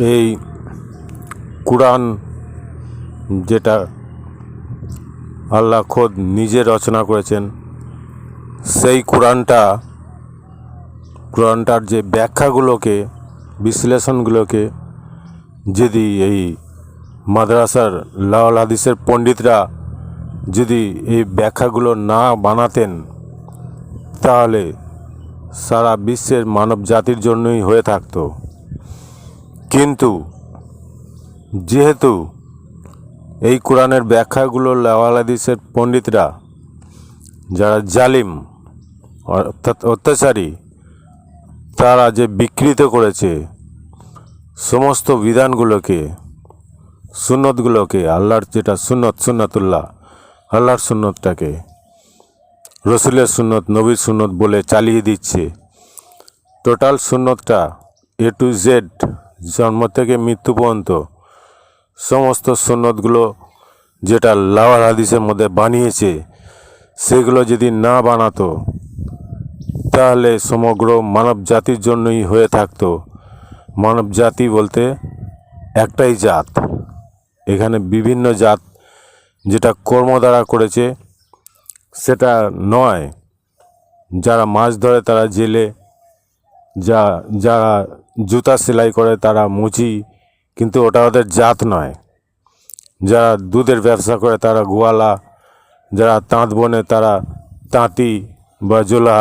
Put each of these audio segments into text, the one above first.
এই কুরআন যেটা আল্লাহ খোদ নিজে রচনা করেছেন, সেই কোরআনটার যে ব্যাখ্যাগুলোকে, বিশ্লেষণগুলোকে যদি এই মাদ্রাসার লাওয়াল হাদিসের পণ্ডিতরা যদি এই ব্যাখ্যাগুলো না বানাতেন, তাহলে সারা বিশ্বের মানব জাতির জন্যই হয়ে থাকতো। কিন্তু যেহেতু এই কোরআনের ব্যাখ্যাগুলো লাওয়াল হাদিসের পণ্ডিতরা, যারা জালিম অর্থাৎ অত্যাচারী, তারা যে বিকৃত করেছে সমস্ত বিধানগুলোকে, সুন্নতগুলোকে, আল্লাহর যেটা সুন্নতুল্লাহ, আল্লাহর সুন্নতটাকে রসুলের সুন্নত, নবীর সুন্নত বলে চালিয়ে দিচ্ছে। টোটাল সুন্নতটা A to Z, জন্ম থেকে মৃত্যু পর্যন্ত সমস্ত সুন্নতগুলো যেটা লাওয়াল হাদিসের মধ্যে বানিয়েছে, সেগুলো যদি না বানাতো, তাহলে সমগ্র মানব জাতির জন্যই হয়ে থাকতো। মানব জাতি বলতে একটাই জাত, এখানে বিভিন্ন জাত যেটা কর্ম দ্বারা করেছে সেটা নয়। যারা মাছ ধরে তারা জেলে, যারা জুতা সেলাই করে তারা মুচি, কিন্তু ওটা ওদের জাত নয়। যারা দুধের ব্যবসা করে তারা গোয়ালা, যারা তাঁত বোনে তারা তাঁতি বা জোলা,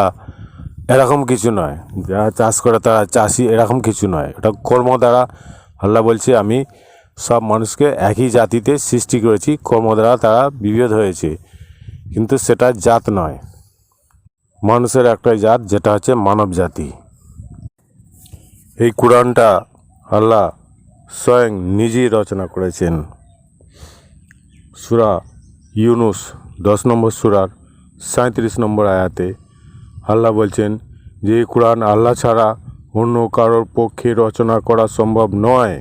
এরকম কিছু নয়। যারা চাষ করে তারা চাষি, এরকম কিছু নয়। ওটা কর্ম দ্বারা আল্লাহ বলছে আমি সব মানুষকে একই জাতিতে সৃষ্টি করেছি, কর্ম দ্বারা তারা বিভেদ হয়েছে, কিন্তু সেটা জাত নয়। মানুষের একটাই জাত, যেটা হচ্ছে মানব জাতি। এই কোরআনটা আল্লাহ স্বয়ং নিজেই রচনা করেছেন। সূরা ইউনুস 10 নম্বর সূরার 37 নম্বর আয়াতে আল্লাহ বলছেন যে এই কোরআন আল্লাহ ছাড়া অন্য কারোর পক্ষে রচনা করা সম্ভব নয়।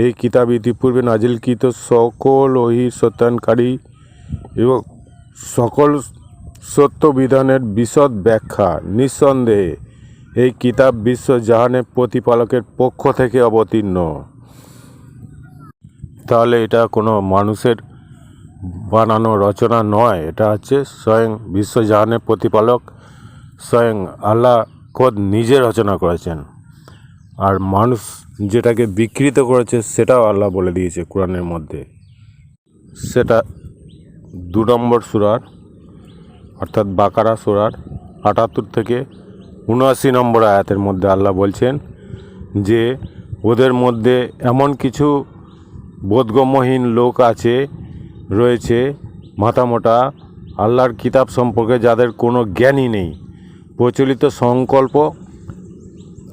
এই কিতাব ইতিপূর্বে নাজিলকৃত সকল ওহী সত্যায়নকারী এবং সকল সত্য বিধানের বিশদ ব্যাখ্যা। নিঃসন্দেহে এই কিতাব বিশ্ব জাহানের প্রতিপালকের পক্ষ থেকে অবতীর্ণ। তাহলে এটা কোনো মানুষের বানানো রচনা নয়, এটা হচ্ছে স্বয়ং বিশ্বজাহানের প্রতিপালক স্বয়ং আল্লাহ খোদ নিজে রচনা করেছেন। আর মানুষ যেটাকে বিকৃত করেছে সেটাও আল্লাহ বলে দিয়েছে কোরআনের মধ্যে। সেটা 2 নম্বর সূরার অর্থাৎ বাকারা সূরার 78 থেকে 79 নম্বর আয়াতের মধ্যে আল্লাহ বলছেন যে ওদের মধ্যে এমন কিছু বোধগম্যহীন লোক রয়েছে মাথামোটা, আল্লাহর কিতাব সম্পর্কে যাদের কোনো জ্ঞানই নেই। প্রচলিত সংকল্প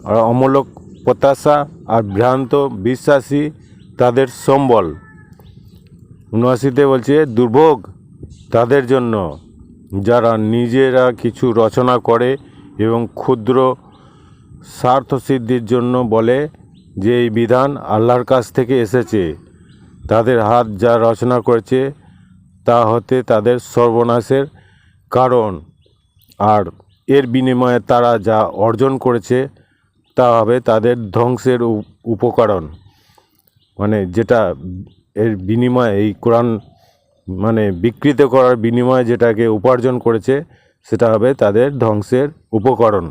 আর অমূলক প্রত্যাশা আর ভ্রান্ত বিশ্বাসী তাদের সম্বল। 79তে বলছে দুর্ভোগ তাদের জন্য যারা নিজেরা কিছু রচনা করে এবং ক্ষুদ্র স্বার্থসিদ্ধির জন্য বলে যে এই বিধান আল্লাহর কাছ থেকে এসেছে। তাদের হাত যা রচনা করেছে তা হতে তাদের সর্বনাশের কারণ, আর এর বিনিময়ে তারা যা অর্জন করেছে তা হবে তাদের ধ্বংসের উপকরণ। মানে যেটা এর বিনিময়ে এই কোরআন মানে বিকৃত করার বিনিময়ে যেটাকে উপার্জন করেছে সেটা হবে তাদের ধ্বংসের উপকরণ।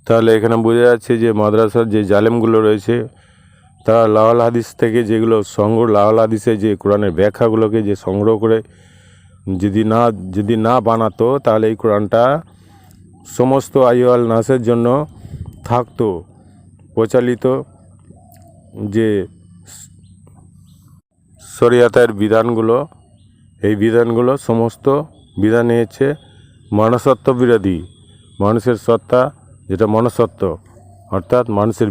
তাহলে এখানে বোঝা যাচ্ছে যে মাদ্রাসার যে জালেমগুলো রয়েছে তারা লাওয়াল হাদিস থেকে যেগুলো লাওয়াল হাদিসে যে কোরআনের ব্যাখ্যাগুলোকে যে সংগ্রহ করে যদি না বানাতো, তাহলে এই কোরআনটা সমস্ত আইওয়াল নাসের জন্য থাকতো। প্রচলিত যে শরিয়াতের বিধানগুলো, এই বিধানগুলো সমস্ত বিধান হচ্ছে মনসত্ব বিরোধী। মানুষের সত্তা যেটা মনসত্ব অর্থাৎ মানুষের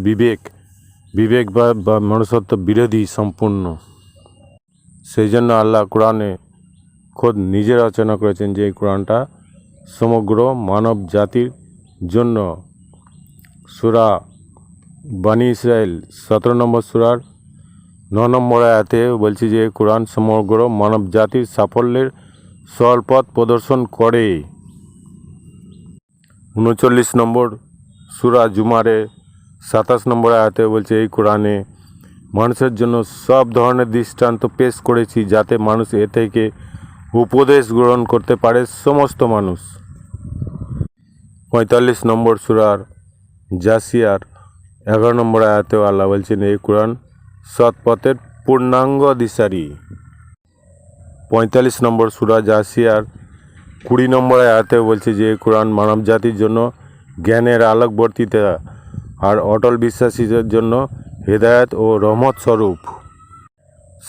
বিবেক বা মনুষ্যত্ব বিরোধী সম্পূর্ণ। সেই জন্য আল্লাহ কোরআনে খোদ নিজে রচনা করেছেন যে এই কোরআনটা সমগ্র মানব জাতির জন্য। সূরা বানী ইসরাইল 17 নম্বর সূরার 9 নম্বর আয়াতে বলছি যে কোরআন সমগ্র মানব জাতির সাফল্যের সরল পথ প্রদর্শন করে। 39 নম্বর সূরা জুমারে 27 নম্বর আয়াতে বলছে এই কোরআনে মানুষের জন্য সব ধরনের দৃষ্টান্ত পেশ করেছি যাতে মানুষ এ থেকে উপদেশ গ্রহণ করতে পারে সমস্ত মানুষ। 45 নম্বর সূরার জাসিয়ার 11 নম্বর আয়াতেও আল্লাহ বলছেন এই কোরআন সৎ পথের পূর্ণাঙ্গ দিশারি। 45 নম্বর সূরা জাসিয়ার 20 নম্বর আয়াতেও বলছে যে এই কোরআন মানব জাতির জন্য জ্ঞানের আলোকবর্তিতা আর অটল বিশ্বাসীদের জন্য হেদায়েত ও রহমত স্বরূপ।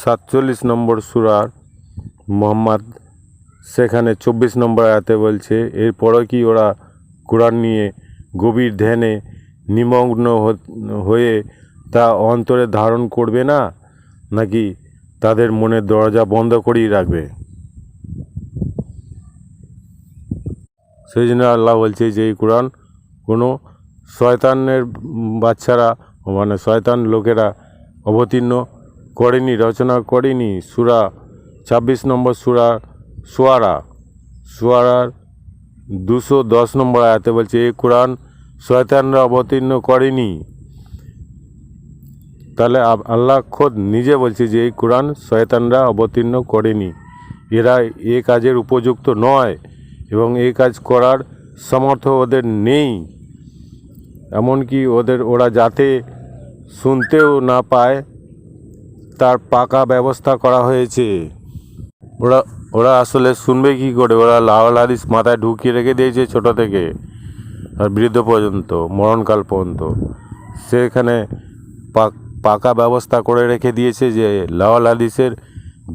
47 নম্বর সূরার মুহাম্মদ সেখানে 24 নম্বর আয়াতে বলছে এরপরও কি ওরা কোরআন নিয়ে গভীর ধ্যানে নিমগ্ন হয়ে তা অন্তরে ধারণ করবে না, নাকি তাদের মনের দরজা বন্ধ করেই রাখবে? সেই জন্য আল্লাহ বলছে যে এই কোরআন কোনো শয়তানের বাচ্চারা মানে শয়তান লোকেরা অবতীর্ণ করেনি, রচনা করেনি। সূরা 26 নম্বর সূরা শুআরার 210 নম্বর আয়াতে বলছে এই কোরআন শয়তানরা অবতীর্ণ করেনি। তাহলে আল্লাহ খোদ নিজে বলছে যে এই কোরআন শয়তানরা অবতীর্ণ করেনি, এরা এ কাজের উপযুক্ত নয় এবং এই কাজ করার সামর্থ্য ওদের নেই। এমনকি ওরা যাতে শুনতেও না পায় তার পাকা ব্যবস্থা করা হয়েছে। ওরা আসলে শুনবে কি করে? ওরা লাওয়াল হাদিস মাথায় ঢুকিয়ে রেখে দিয়েছে ছোট থেকে আর বৃদ্ধ পর্যন্ত, মরণকাল পর্যন্ত। সেখানে পাকা ব্যবস্থা করে রেখে দিয়েছে যে লাওয়াল হাদিসের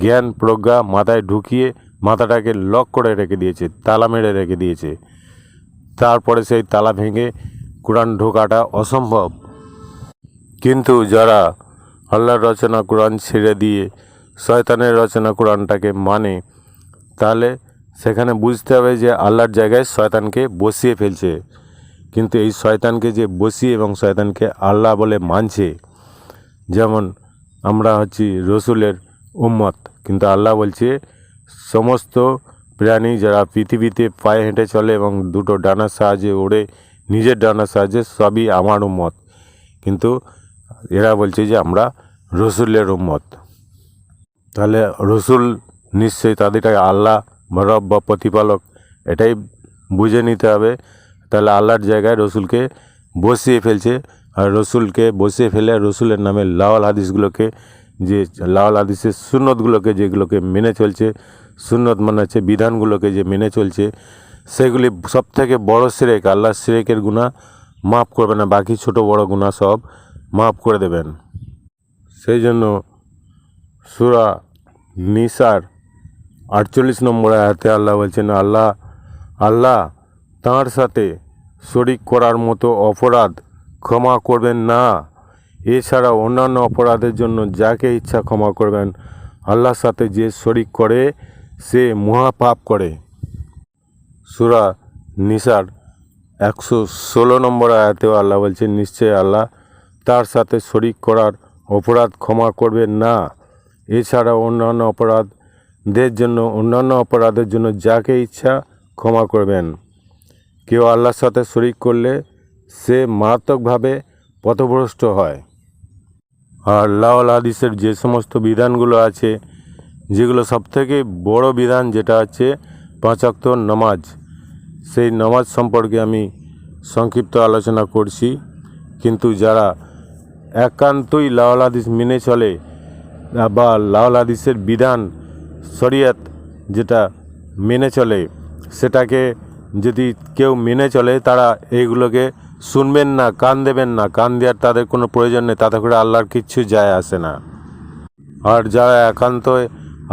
জ্ঞান প্রজ্ঞা মাথায় ঢুকিয়ে মাথাটাকে লক করে রেখে দিয়েছে, তালা মেরে রেখে দিয়েছে। তারপরে সেই তালা ভেঙে কোরআন ঢোকাটা অসম্ভব। কিন্তু যারা আল্লাহর রচনা কোরআন ছেড়ে দিয়ে শয়তানের রচনা কোরআনটাকে মানে, তাহলে সেখানে বুঝতে হবে যে আল্লাহর জায়গায় শয়তানকে বসিয়ে ফেলছে। কিন্তু এই শয়তানকে যে বসিয়ে এবং শয়তানকে আল্লাহ বলে মানছে, যেমন আমরা হচ্ছি রসুলের উম্মত, কিন্তু আল্লাহ বলছে সমস্ত প্রাণী যারা পৃথিবীতে পায়ে হেঁটে চলে এবং দুটো ডানার সাহায্যে ওড়ে, নিজের ডানার সাহায্যে, সবই আমার উম্মত। কিন্তু এরা বলছে যে আমরা রসুলের উম্মত। তাহলে রসুল নিশ্চয়ই তাদেরটাকে আল্লাহ বা রব বা প্রতিপালক, এটাই বুঝে নিতে হবে। তাহলে আল্লাহর জায়গায় রসুলকে বসিয়ে ফেলছে, আর রসুলকে বসিয়ে ফেলে রসুলের নামে লাওয়াল হাদিসগুলোকে, যে লাওয়াল হাদিসের সুন্নতগুলোকে যেগুলোকে মেনে চলছে, সুন্নত মানে হচ্ছে বিধানগুলোকে যে মেনে চলছে, সেগুলি সব থেকে বড় শিরক। আল্লাহ শিরকের গুনাহ মাফ করবে না, বাকি ছোট বড় গুনাহ সব মাফ করে দেবেন। সেই জন্য সূরা নিসার 48 নম্বর আয়াতে আল্লাহ বলছেন আল্লাহ তাঁর সাথে শরিক করার মতো অপরাধ ক্ষমা করবেন না, এছাড়া অন্যান্য অপরাধের জন্য যাকে ইচ্ছা ক্ষমা করবেন। আল্লাহর সাথে যে শরিক করে সে মহাপাপ করে। সূরা নিসার 116 নম্বর আয়াতেও আল্লাহ বলছেন নিশ্চয় আল্লাহ তার সাথে শরিক করার অপরাধ ক্ষমা করবেন না, এছাড়া অন্যান্য অপরাধের জন্য যাকে ইচ্ছা ক্ষমা করবেন। কেউ আল্লাহর সাথে শরিক করলে সে মারাত্মকভাবে পথভ্রষ্ট হয়। আর লাওয়াল হাদিসের যে সমস্ত বিধানগুলো আছে, যেগুলো সবথেকে বড় বিধান, যেটা হচ্ছে 5 ওয়াক্ত নামাজ, সেই নামাজ সম্পর্কে আমি সংক্ষিপ্ত আলোচনা করছি। কিন্তু যারা একান্তই লাওয়াল হাদিস মেনে চলে বা লাওয়াল হাদিসের বিধান শরিয়ত যেটা মেনে চলে, সেটাকে যদি কেউ মেনে চলে, তারা এইগুলোকে শুনবেন না, কান দেবেন না। কান দেওয়ার তাদের কোনো প্রয়োজন নেই, তাতে করে আল্লাহর কিচ্ছু যায় আসে না। আর যারা একান্তই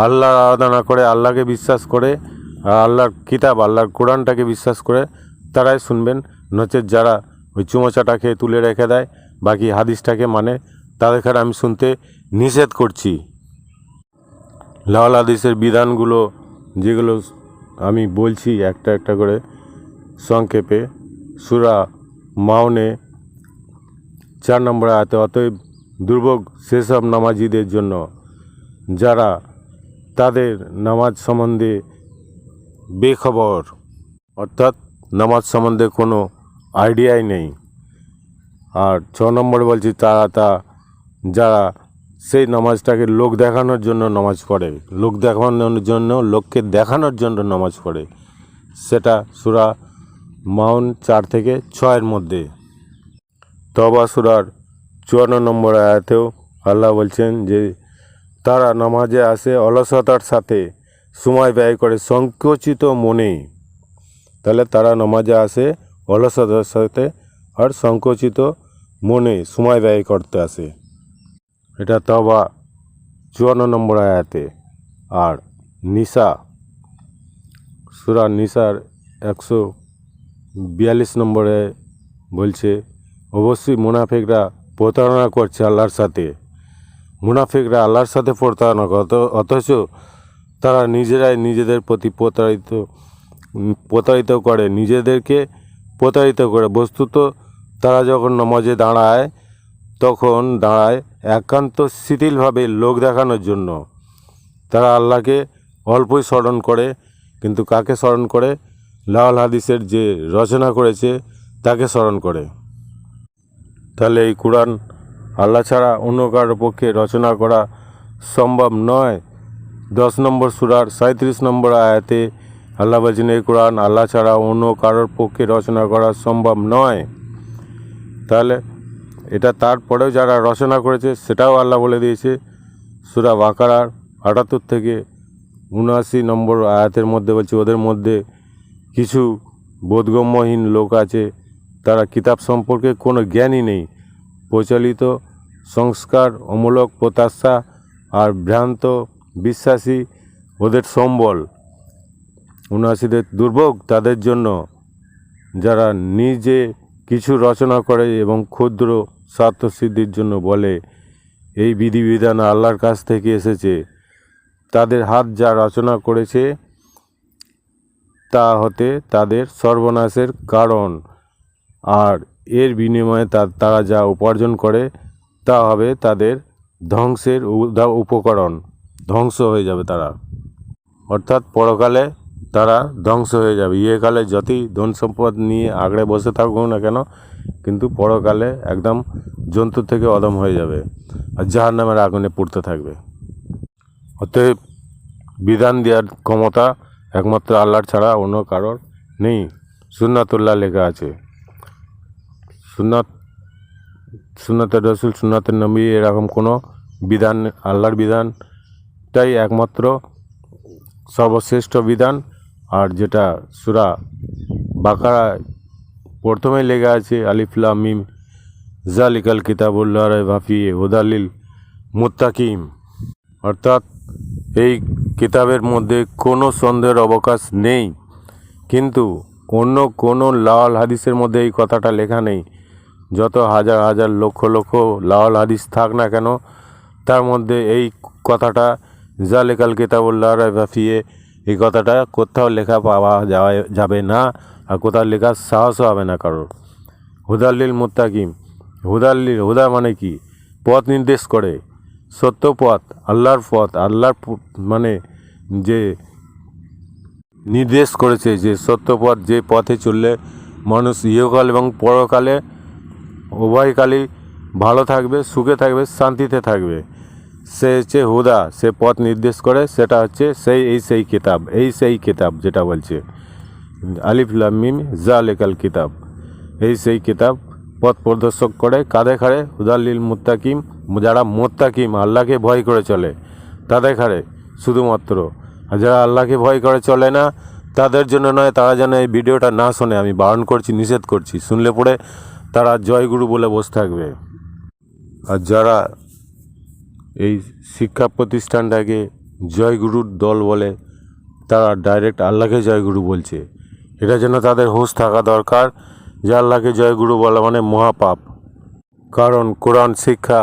আল্লাহর আরাধনা করে, আল্লাহকে বিশ্বাস করে, আর আল্লাহর কিতাব আল্লাহর কোরআনটাকে বিশ্বাস করে, তারাই শুনবেন। নচেত যারা ওই চুমোচাটা খেয়ে তুলে রেখে দেয়, বাকি হাদিসটাকে মানে, তাদেরকে আমি শুনতে নিষেধ করছি। লাওয়াল হাদিসের বিধানগুলো যেগুলো আমি বলছি একটা একটা করে সংক্ষেপে, সূরা মাউনে 4 নম্বর আয়াতে অতএব দুর্ভোগ সেসব নামাজিদের জন্য যারা তাদের নামাজ সম্বন্ধে বেখবর, অর্থাৎ নামাজ সম্বন্ধে কোনো আইডিয়াই নেই। আর 6 নম্বরে বলছি যারা সেই নামাজটাকে লোক দেখানোর জন্য নামাজ পড়ে, লোক দেখানোর জন্য, লোককে দেখানোর জন্য নামাজ পড়ে, সেটা সূরা মাউন 4 থেকে 6-এর মধ্যে। তওবা সূরার 54 নম্বর আয়াতেও আল্লাহ বলছেন যে তারা নামাজে আসে অলসতার সাথে, সময় ব্যয় করে সংকুচিত মনে। তাহলে তারা নামাজে আসে অলসতার সাথে আর সংকুচিত মনে সময় ব্যয় করতে আসে, এটা তওবা 54 নম্বর আয়াতে। আর নিসা সূরা নিসার 142 নম্বরে বলছে অবশ্যই মুনাফিকরা প্রতারণা করছে আল্লাহর সাথে। মুনাফিকরা আল্লাহর সাথে প্রতারণা করে, অথচ তারা নিজেরাই নিজেদের প্রতি প্রতারিত করে, নিজেদেরকে প্রতারিত করে। বস্তুত তারা যখন নামাজে দাঁড়ায় তখন দাঁড়ায় একান্ত শিথিলভাবে লোক দেখানোর জন্য। তারা আল্লাহকে অল্পই স্মরণ করে, কিন্তু কাকে স্মরণ করে? লাওয়াল হাদিসের যে রচনা করেছে তাকে স্মরণ করে। তাহলে এই কোরআন আল্লাহ ছাড়া অন্য কারোর পক্ষে রচনা করা সম্ভব নয়। 10 নম্বর সূরার 37 নম্বর আয়াতে আল্লাহ বলছেন এই কোরআন আল্লাহ ছাড়া অন্য কারোর পক্ষে রচনা করা সম্ভব নয়। তাহলে এটা তারপরেও যারা রচনা করেছে সেটাও আল্লাহ বলে দিয়েছে। সূরা বাকারার 78 থেকে 79 নম্বর আয়াতের মধ্যে বলছে ওদের মধ্যে কিছু বোধগম্যহীন লোক আছে, তারা কিতাব সম্পর্কে কোনো জ্ঞানই নেই, প্রচলিত সংস্কার, অমূলক প্রত্যাশা আর ভ্রান্ত বিশ্বাসী ওদের সম্বল। 79 দুর্ভোগ তাদের জন্য যারা নিজে কিছু রচনা করে এবং ক্ষুদ্র স্বার্থসিদ্ধির জন্য বলে এই বিধিবিধান আল্লাহর কাছ থেকে এসেছে। তাদের হাত যা রচনা করেছে তা হতে তাদের সর্বনাশের কারণ, আর এর বিনিময়ে তারা যা উপার্জন করে তা হবে তাদের ধ্বংসের উপকরণ। ধ্বংস হয়ে যাবে তারা, অর্থাৎ পরকালে তারা ধ্বংস হয়ে যাবে। ইহকালে যতই ধন সম্পদ নিয়ে আগড়ে বসে থাকুক না কেন, কিন্তু পরকালে একদম জন্তুর থেকে অধম হয়ে যাবে আর জাহান্নামের আগুনে পুড়তে থাকবে। অতএব বিধান দেওয়ার ক্ষমতা একমাত্র আল্লাহর ছাড়া অন্য কারোর নেই। সুন্নাতুল্লাহ লেখা আছে, সুন্নাতের রসুল, সুন্নাতের নবী, এরকম কোনো বিধান, আল্লাহর বিধানটাই একমাত্র সর্বশ্রেষ্ঠ বিধান। আর যেটা সূরা বাকারায় প্রথমেই লেখা আছে আলিফ লাম মিম যালিকাল কিতাবুল লা রাইবা ফিহি হুদাল লিল মুত্তাকিন, অর্থাৎ এই কিতাবের মধ্যে কোনো সন্দেহের অবকাশ নেই। কিন্তু অন্য কোনো লাওয়াল হাদিসের মধ্যে এই কথাটা লেখা নেই। যত হাজার হাজার লক্ষ লক্ষ লাওয়াল হাদিস থাক না কেন, তার মধ্যে এই কথাটা যালিকাল কিতাবুল লা রাইবা ফিহি, এই কথাটা কোথাও লেখা পাওয়া যাবে না, আর কোথাও লেখার সাহসও হবে না কারোর। হুদাল লিল মুত্তাকিন, হুদা মানে কি? পথ নির্দেশ করে, সত্য পথ, আল্লাহর পথ। আল্লাহর মানে যে নির্দেশ করেছে যে সত্য পথ, যে পথে চললে মানুষ ইহকাল এবং পরকালে উভয়কালই ভালো থাকবে, সুখে থাকবে, শান্তিতে থাকবে, সে হচ্ছে হুদা। সে পথ নির্দেশ করে, সেটা হচ্ছে সেই কিতাব যেটা বলছে আলিফ লাম মিম যালিকাল কিতাব। সেই কিতাব পথ প্রদর্শক করে কাদের খাড়ে? হুদাল লিল মুত্তাকিন, যারা মুত্তাকিন আল্লাহকে ভয় করে চলে তাদের খাড়ে শুধুমাত্র। আর যারা আল্লাহকে ভয় করে চলে না তাদের জন্য নয়, তারা যেন এই ভিডিওটা না শোনে, আমি বারণ করছি, নিষেধ করছি। শুনলে পরে তারা জয়গুরু বলে বসে থাকবে। আর যারা এই শিক্ষা প্রতিষ্ঠানটাকে জয়গুরুর দল বলে, তারা ডাইরেক্ট আল্লাহকে জয়গুরু বলছে। এটা যেন তাদের হুঁশ থাকা দরকার যে আল্লাহকে জয়গুরু বলা মানে মহাপাপ। কারণ কোরআন শিক্ষা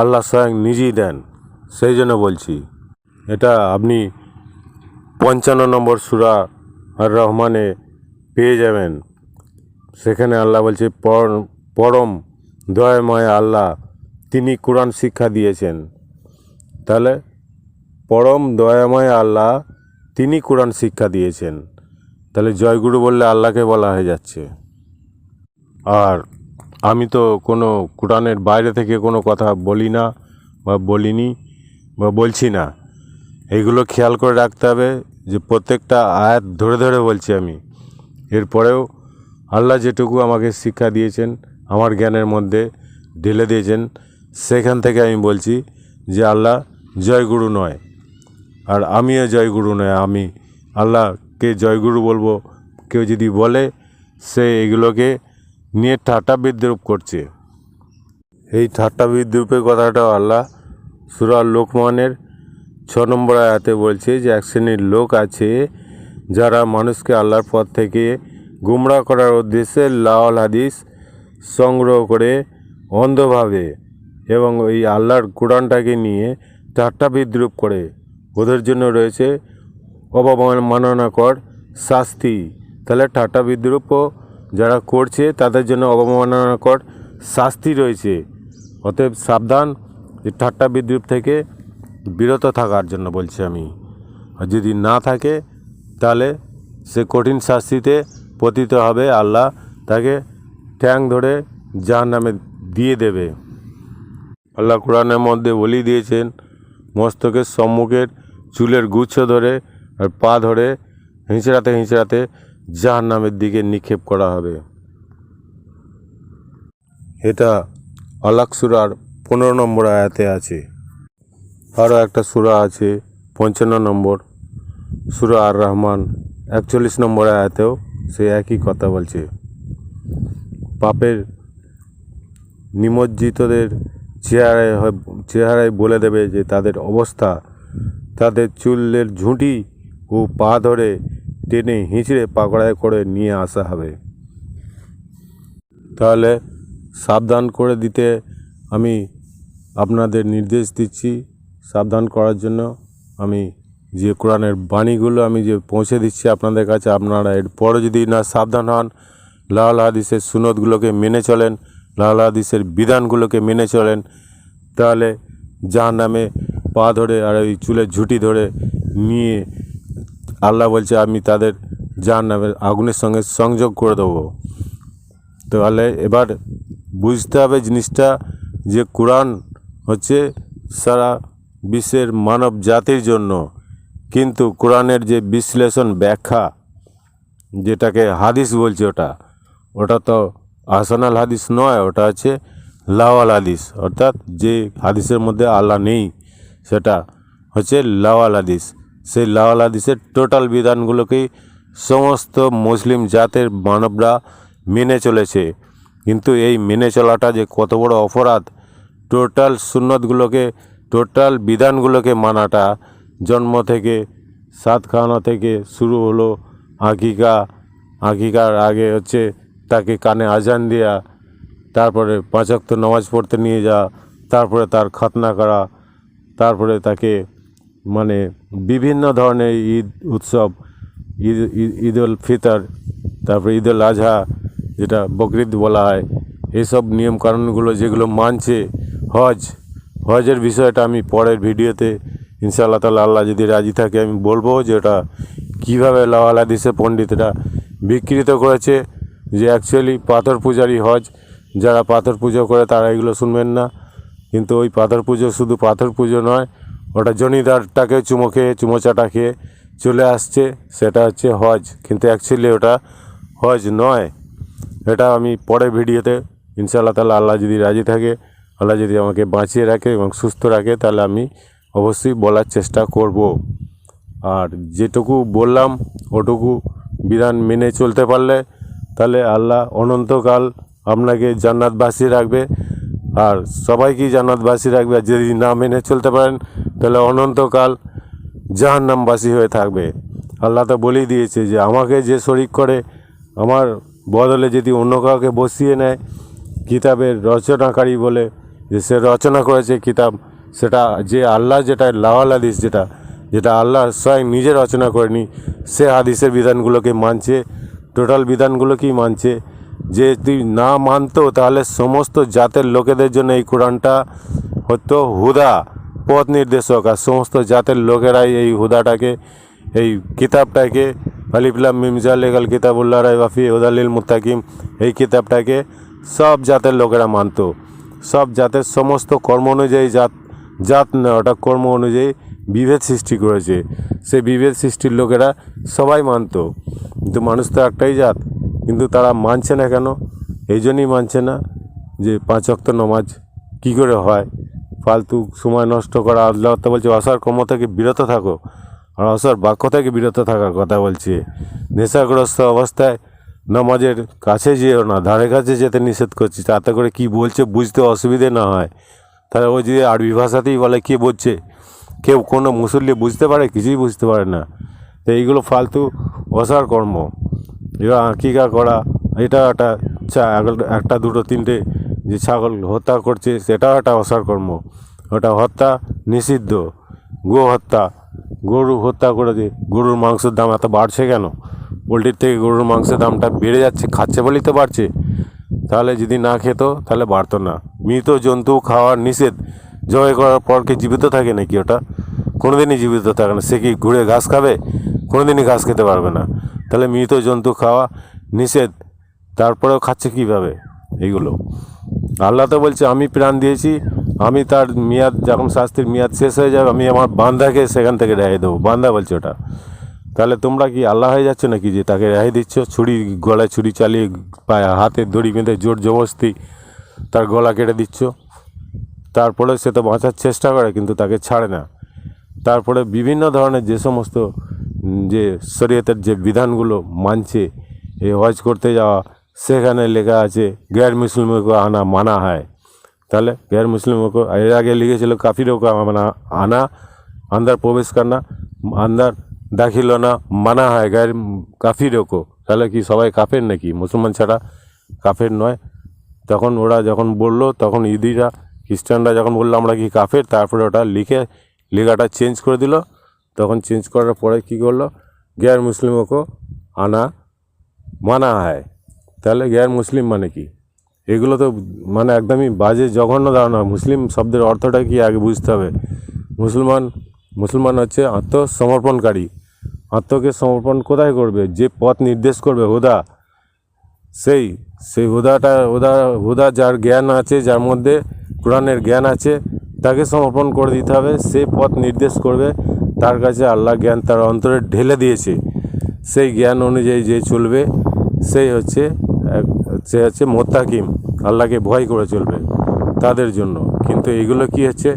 আল্লাহ স্বয়ং নিজেই দেন, সেই জন্য বলছি। এটা আপনি 55 নম্বর সূরা আর রহমানে পেয়ে যাবেন। সেখানে আল্লাহ বলছে পরম দয়াময় আল্লাহ তিনি কোরআন শিক্ষা দিয়েছেন। তাহলে পরম দয়াময় আল্লাহ তিনি কোরআন শিক্ষা দিয়েছেন, তাহলে জয়গুরু বললে আল্লাহকে বলা হয়ে যাচ্ছে। আর আমি তো কোনো কোরআনের বাইরে থেকে কোনো কথা বলি না বা বলিনি বা বলছি না। এইগুলো খেয়াল করে রাখতে হবে যে প্রত্যেকটা আয়াত ধরে ধরে বলছি আমি। এরপরেও আল্লাহ যেটুকু আমাকে শিক্ষা দিয়েছেন, আমার জ্ঞানের মধ্যে ঢেলে দিয়েছেন, সেখান থেকে আমি বলছি যে আল্লাহ জয়গুরু নয়, আর আমিও জয়গুরু নয়। আমি আল্লাহকে জয়গুরু বলবো কেউ যদি বলে, সে এগুলোকে নিয়ে ঠাট্টা বিদ্রুপ করছে। এই ঠাট্টা বিদ্রুপের কথাটাও আল্লাহ সূরা লোকমানের 6 নম্বর আয়াতে বলছে যে এক শ্রেণীর লোক আছে যারা মানুষকে আল্লাহর পথ থেকে গুমরাহ করার উদ্দেশ্যে লাওয়াল হাদিস সংগ্রহ করে অন্ধভাবে এবং ওই আল্লাহর কোরআনটাকে নিয়ে ঠাট্টা বিদ্রুপ করে। ওদের জন্য রয়েছে অবমাননাকর শাস্তি। তাহলে ঠাট্টা বিদ্রুপও যারা করছে তাদের জন্য অবমাননাকর শাস্তি রয়েছে। অতএব সাবধান, যে ঠাট্টা বিদ্রুপ থেকে বিরত থাকার জন্য বলছি আমি। আর যদি না থাকে তাহলে সে কঠিন শাস্তিতে পতিত হবে, আল্লাহ তাকে ঠ্যাং ধরে জাহান্নামে দিয়ে দেবে। আল্লাহ কোরআনের মধ্যে বলি দিয়েছেন, মস্তকের সম্মুখের চুলের গুচ্ছ ধরে আর পা ধরে হিঁচড়াতে হিঁচড়াতে জাহান্নামের দিকে নিক্ষেপ করা হবে। এটা আলাক সূরার 15 নম্বর আয়াতে আছে। আরও একটা সূরা আছে 55 নম্বর, সূরা আর রহমান 41 নম্বর আয়াতেও সে একই কথা বলছে। পাপের নিমজ্জিতদের চেহারায় বলে দেবে যে তাদের অবস্থা, তাদের চুলের ঝুঁটি ও পা ধরে টেনে হিঁচড়ে পাকড়ায় করে নিয়ে আসা হবে। তাহলে সাবধান করে দিতে আমি আপনাদের নির্দেশ দিচ্ছি। সাবধান করার জন্য আমি যে কোরআনের বাণীগুলো আমি যে পৌঁছে দিচ্ছি আপনাদের কাছে, আপনারা এরপরও যদি না সাবধান হন, লাওয়াল হাদিসের সুন্নতগুলোকে মেনে চলেন, লাওয়াল হাদিসের বিধানগুলোকে মেনে চলেন, তাহলে জাহান্নামে পা ধরে আর ওই চুলের ঝুঁটি ধরে নিয়ে আল্লাহ বলছে আমি তাদের জাহান্নামের আগুনের সঙ্গে সংযোগ করে দেবো। তাহলে এবার বুঝতে হবে জিনিসটা, যে কোরআন হচ্ছে সারা বিশ্বের মানব জাতির জন্য, কিন্তু কোরআনের যে বিশ্লেষণ ব্যাখ্যা যেটাকে হাদিস বলছে, ওটা তো আহসানাল হাদিস নয়, ওটা হচ্ছে লাওয়াল হাদিস। অর্থাৎ যে হাদিসের মধ্যে আল্লাহ নেই সেটা হচ্ছে লাওয়াল হাদিস। সেই লাওয়াল হাদিসের টোটাল বিধানগুলোকেই সমস্ত মুসলিম জাতের মানবরা মেনে চলেছে। কিন্তু এই মেনে চলাটা যে কত বড় অপরাধ, টোটাল সুন্নতগুলোকে, টোটাল বিধানগুলোকে মানাটা, জন্ম থেকে সাত খাওয়ানো থেকে শুরু হলো, আকিকার আগে হচ্ছে তাকে কানে আজান দেওয়া, তারপরে 5 ওয়াক্ত নামাজ পড়তে নিয়ে যাওয়া, তারপরে তার খতনা করা, তারপরে তাকে মানে বিভিন্ন ধরনের ঈদ উৎসব, ঈদ উল ফিতর, তারপরে ঈদ উল আজহা যেটা বকরিদ বলা হয়, এসব নিয়মকানুনগুলো যেগুলো মানছে, হজের বিষয়টা আমি পরের ভিডিওতে ইনশাআল্লাহ তাআলা আল্লাহ যদি রাজি থাকে আমি বলবো যে ওটা কীভাবে লাওয়াল হাদিসের পণ্ডিতরা বিকৃত করেছে, যে অ্যাকচুয়ালি পাথর পূজারই হজ। যারা পাথর পুজো করে তারা এগুলো শুনবেন না, কিন্তু ওই পাথর পুজো শুধু পাথর পুজো নয়, ওটা জনিদারটাকে চুমোচাটা খেয়ে চলে আসছে, সেটা হচ্ছে হজ, কিন্তু অ্যাকচুয়ালি ওটা হজ নয়। এটা আমি পরের ভিডিওতে ইনশাআল্লাহ তাআলা আল্লাহ যদি রাজি থাকে, আল্লাহ যদি আমাকে বাঁচিয়ে রাখে এবং সুস্থ রাখে, তাহলে আমি অবশ্যই বলার চেষ্টা করব। আর যেটুকু বললাম ওটুকু বিধান মেনে চলতে পারলে তাহলে আল্লাহ অনন্তকাল আপনাকে জান্নাতবাসী রাখবে, আর সবাইকেই জান্নাতবাসী রাখবে। আর যদি না মেনে চলতে পারেন তাহলে অনন্তকাল জাহান্নামবাসী হয়ে থাকবে। আল্লাহ তো বলেই দিয়েছে যে আমাকে যে শরিক করে, আমার বদলে যদি অন্য কাউকে বসিয়ে নেয়, কিতাবের রচনাকারী বলে যে সে রচনা করেছে কিতাব, সেটা যে আল্লাহ, যেটা লাওয়াল হাদিস, যেটা আল্লাহ স্বয়ং নিজে রচনা করেনি, সে হাদিসের বিধানগুলোকে মানছে, টোটাল বিধানগুলোকেই মানছে। যে যদি না মানতো তাহলে সমস্ত জাতের লোকেদের জন্য এই কোরআনটা হতো হুদা, পথ নির্দেশক, আর সমস্ত জাতের লোকেরাই এই হুদাটাকে, এই কিতাবটাকে, আলিফ লাম মিম জালিকাল কিতাবুল্লাহ রাইবা ফিহি হুদাল লিল মুত্তাকিন, এই কিতাবটাকে সব জাতের লোকেরা মানতো, সব জাতের সমস্ত কর্ম অনুযায়ী জাত না, ওটা কর্ম অনুযায়ী বিভেদ সৃষ্টি করেছে। সেই বিভেদ সৃষ্টির লোকেরা সবাই মানতো, কিন্তু মানুষ তো একটাই জাত, কিন্তু তারা মানছে না কেন? এই জন্যই মানছে না যে 5 ওয়াক্ত নামাজ কী করে হয়, ফালতু সময় নষ্ট করা। আল্লাহ তো বলছে অসার কর্ম থেকে বিরত থাকো, আর অসার বাক্য থেকে বিরত থাকার কথা বলছে। নেশাগ্রস্ত অবস্থায় নামাজের কাছে যেও না, ধারে কাছে যেতে নিষেধ করছে, তাতে করে কি বলছে বুঝতে অসুবিধে না হয়। তাহলে ওই যদি আরবি ভাষাতেই বলে, কে বুঝছে? কেউ কোনো মুসল্লি বুঝতে পারে? কিছুই বুঝতে পারে না। তো এইগুলো ফালতু অসার কর্ম। এবার আকিকা করা, এটা একটা দুটো তিনটে যে ছাগল হত্যা করছে, সেটাও একটা অসার কর্ম, ওটা হত্যা নিষিদ্ধ। গরু হত্যা করেছে, গরুর মাংসের দাম এত বাড়ছে কেন? পোলট্রির থেকে গরুর মাংসের দামটা বেড়ে যাচ্ছে, খাচ্ছে বলেই তো বাড়ছে। তাহলে যদি না খেত তাহলে বাড়তো না। মৃত জন্তু খাওয়ার নিষেধ। জবাই করার পর কি জীবিত থাকে নাকি? ওটা কোনো দিনই জীবিত থাকে না। সে কি ঘুরে ঘাস খাবে? কোনো দিনই ঘাস খেতে পারবে না। তাহলে মৃত জন্তু খাওয়া নিষেধ, তারপরেও খাচ্ছে কীভাবে এইগুলো? আল্লাহ তো বলছে আমি প্রাণ দিয়েছি, আমি তার মেয়াদ, যখন শাস্তির মেয়াদ শেষ হয়ে যাবে, আমি আমার বান্দাকে সেখান থেকে রেহাই দেবো। বান্দা বলছে ওটা। তাহলে তোমরা কি আল্লাহ হয়ে যাচ্ছে নাকি যে তাকে রেহাই দিচ্ছ? গলায় ছুরি চালিয়ে, পায়ে হাতে দড়ি বেঁধে জোর জবরদস্তি তার গলা কেটে দিচ্ছ। তারপরে সে তো বাঁচার চেষ্টা করে, কিন্তু তাকে ছাড়ে না। তারপরে বিভিন্ন ধরনের যে সমস্ত যে শরীয়তের যে বিধানগুলো মানছে, এই হজ করতে যাওয়া, সেখানে লেখা আছে गैर मुस्लिमों को মানা হয়। তাহলে गैर मुस्लिमों को এর আগে লিখেছিল কাফিরও को আনা, अंदर প্রবেশ করনা, अंदर দাখিল হোনা মানা হয় गैर কাফিরও को। তাহলে কি সবাই কাফের নাকি? মুসলমান ছাড়া কাফের নয়। তখন ওরা যখন বললো, তখন ইহুদিরা খ্রিস্টানরা যখন বললো আমরা কি কাফের, তারপরে ওটা লেখাটা চেঞ্জ করে দিল। তখন চেঞ্জ করার পরে কী করলো, गैर मुस्लिमों को আনা মানা হয়। তাহলে গ্যার মুসলিম মানে কি? এগুলো তো মানে একদমই বাজে জঘন্য ধারণা। মুসলিম শব্দের অর্থটা কি আগে বুঝতে হবে। মুসলমান হচ্ছে আত্মসমর্পণকারী। আত্মকে সমর্পণ কোথায় করবে? যে পথ নির্দেশ করবে হুদা, সেই হুদা যার জ্ঞান আছে, যার মধ্যে কোরআনের জ্ঞান আছে, তাকে সমর্পণ করে দিতে হবে। সে পথ নির্দেশ করবে, তার কাছে আল্লাহ জ্ঞান তার অন্তরে ঢেলে দিয়েছে। সেই জ্ঞান অনুযায়ী যে চলবে, সে হচ্ছে মোত্তাকিম, আল্লাহকে ভয় করে চলবে তাদের জন্য। কিন্তু এগুলো কি হচ্ছে?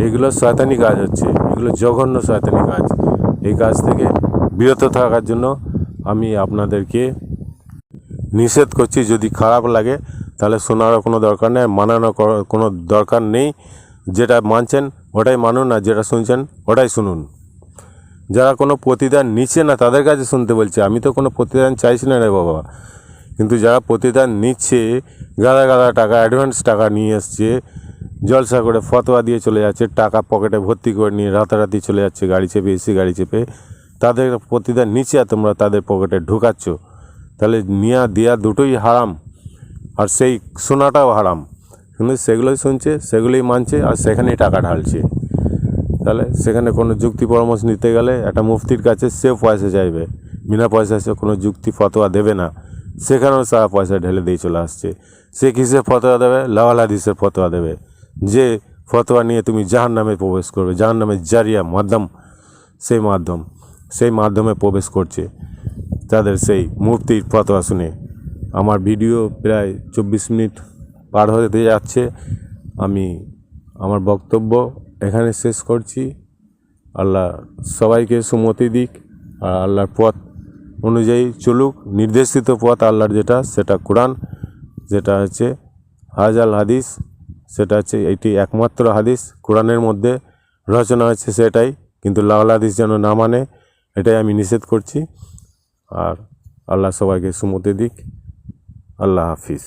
এগুলো শয়তানি কাজ হচ্ছে, এগুলো জঘন্য শয়তানি কাজ। এই কাজ থেকে বিরত থাকার জন্য আমি আপনাদেরকে নিষেধ করছি। যদি খারাপ লাগে তাহলে শোনারও কোনো দরকার নেই, মানানো কোনো দরকার নেই। যেটা মানছেন ওটাই মানুন, আর যেটা শুনছেন ওটাই শুনুন। যারা কোনো প্রতিদান নিচ্ছে না তাদের কাছে শুনতে বলছে। আমি তো কোনো প্রতিদান চাইছি না রে বাবা, কিন্তু যারা প্রতিদান নিচ্ছে, গাদা টাকা অ্যাডভান্স টাকা নিয়ে এসছে, জলসা করে ফতোয়া দিয়ে চলে যাচ্ছে, টাকা পকেটে ভর্তি করে নিয়ে রাতারাতি চলে যাচ্ছে গাড়ি চেপে, এসি গাড়ি চেপে, তাদের প্রতিদান নিচ্ছে আর তোমরা তাদের পকেটে ঢুকাচ্ছ। তাহলে নেওয়া দেওয়া দুটোই হারাম, আর সেই শোনাটাও হারাম। কিন্তু সেগুলোই শুনছে, সেগুলোই মানছে, আর সেখানেই টাকা ঢালছে। তাহলে সেখানে কোনো যুক্তি পরামর্শ নিতে গেলে একটা মুফতির কাছে সেও পয়সা চাইবে, বিনা পয়সা সে কোনো যুক্তি ফতোয়া দেবে না। সেখানেও সারা পয়সা ঢেলে দিয়ে চলে আসছে। সে কিসের ফতোয়া দেবে? লাওয়াল হাদিসের ফতোয়া দেবে, যে ফতোয়া নিয়ে তুমি জাহান্নামে প্রবেশ করবে। জাহান্নামের জারিয়া সেই মাধ্যমে প্রবেশ করছে তাদের সেই মুফতির ফতোয়া শুনে। আমার ভিডিও প্রায় 24 মিনিট পার হতে যাচ্ছে। আমি আমার বক্তব্য এখানে শেষ করছি। আল্লাহ সবাইকে সুমতি দিক, আর আল্লাহর পথ অনুযায়ী চলুক। নির্দেশিত পথ আল্লাহর যেটা, সেটা কোরআন, যেটা হচ্ছে হাজাল হাদিস, সেটা হচ্ছে এটি একমাত্র হাদিস কোরআনের মধ্যে রচনা হচ্ছে সেটাই। কিন্তু লাওয়াল হাদিস যেন না মানে, এটাই আমি নিষেধ করছি। আর আল্লাহ সবাইকে সুমতি দিক। আল্লাহ হাফিজ।